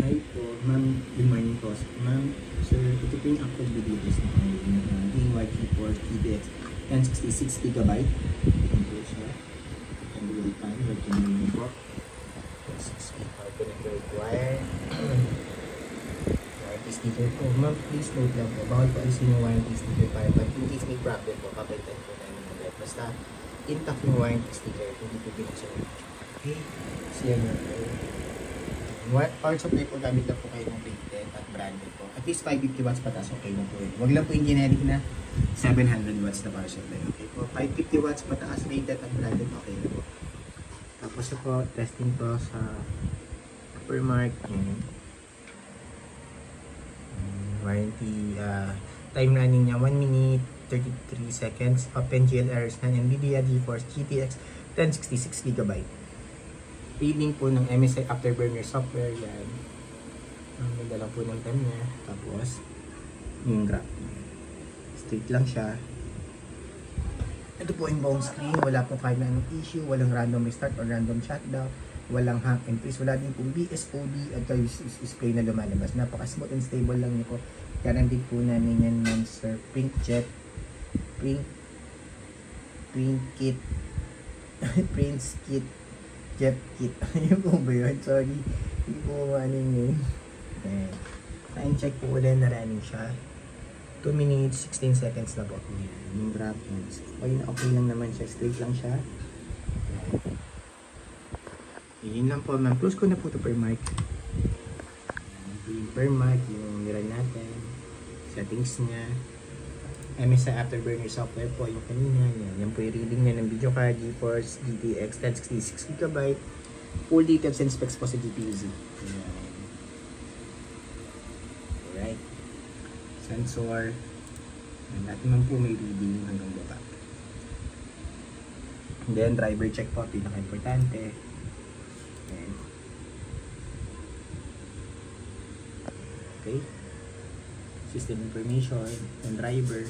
Hi po, ma'am. Good morning po. Ma'am, sir, ito po yung active video test na pangalan ng DYT for TDX 1066GB. Ito po siya. And real time, working naman po. 6 po na require. Warranty sticker po. Ma'am, please note lang po. Bawal po alisin yung warranty sticker para pag in case may problem po, kapalitan po namin ulit. Basta intact yung warranty sticker, hindi po binuksan yung video. Okay? Siya na po. Power supply po, gamit na po kayo ng rated at branded po. At least 550 watts pataas, okay na po yun. Huwag lang po yung generic na 700 watts na power supply. Okay po, 550 watts pataas, rated at branded, okay na po. Tapos po, testing po sa Supermark. Warranty, time running niya 1 minute 33 seconds. Open GLRs na NVIDIA GeForce GTX 1066GB. Reading po ng MSI Afterburner software, yan. Ganda lang po ng time niya. Tapos, yung graph. Straight lang siya. Ito po yung buong screen. Wala po kahit na anong issue. Walang random restart or random shutdown. Walang hang and freeze. Wala din pong BSOD at display na lumalabas. Napaka-smooth and stable lang niyo po. Guarantee po namin yan, man, sir. Print Kit. Jet Kit. Ayun po ba yun? Sorry. Hindi po ano yun. Time check po ulit na running siya. 2 minutes, 16 seconds na po. Yung graph. Okay lang naman siya. Straight lang siya. Yun lang po, ma'am. Close ko na po ito per mic. Per mic, yung niran natin. Settings niya. MSI Afterburner software po, yung kanina. Yan po yung reading niya ng video card. GeForce GTX 1066GB. Full details and specs po sa GPU-Z. Alright. Sensor. Lahat naman po may reading hanggang baba. And then, driver check po. Pinaka-importante. Okay. System information and driver.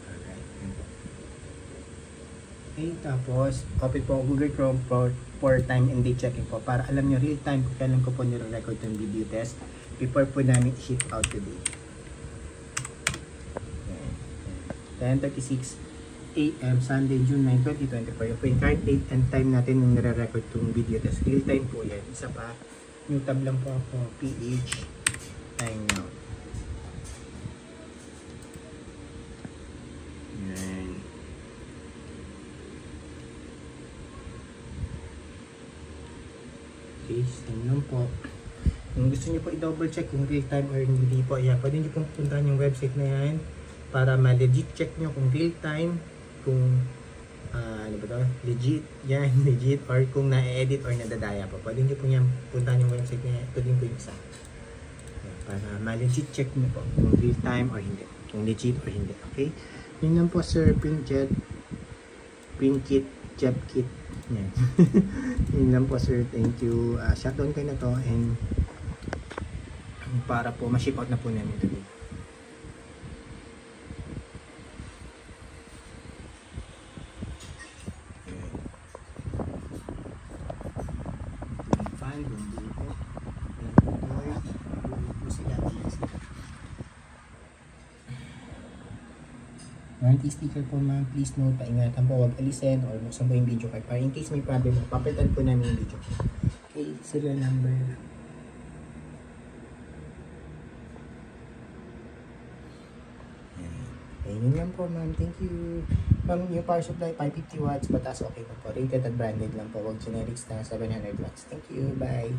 Alright. Okay, tapos open po Google Chrome for time and date checking po para alam nyo real time kung kailan ko po nire-record yung video test before po namin i-ship out today. 10:36 AM Sunday, June 9, 2024. Yung po yung current date and time natin nung nire-record yung video test. Real time po yan. Isa pa, new tab lang po ako, PH time now. Yan. Okay, time lang po. Kung gusto nyo po i-double check kung real time or hindi po, yeah, pwede nyo pong puntahan yung website na yan para ma-legit check nyo kung real time, kung ano ba to? Legit, yan, legit, or kung na-edit or nadadaya po. Pwede nyo po nyo puntahan yung website niya. Ito din po yung isa. Para ma-legit check nyo po kung real time or hindi. Kung legit or hindi. Okay? Yun lang po, sir. Print Kit, Jet Kit. Yan. Yun lang po, sir. Thank you. Shutdown kayo na to and para po ma-ship out na po namin today. Warranty sticker po, ma'am. Please note, paingatan po, huwag alisin or buksan po yung video card para in case may problem po, papalitan po namin yung video card. Okay, serial number. Okay, yun lang po, ma'am. Thank you. Ma'am, yung power supply, 550 watts, batas okay po po. Rated at branded lang po, huwag generics na 700 watts. Thank you, bye.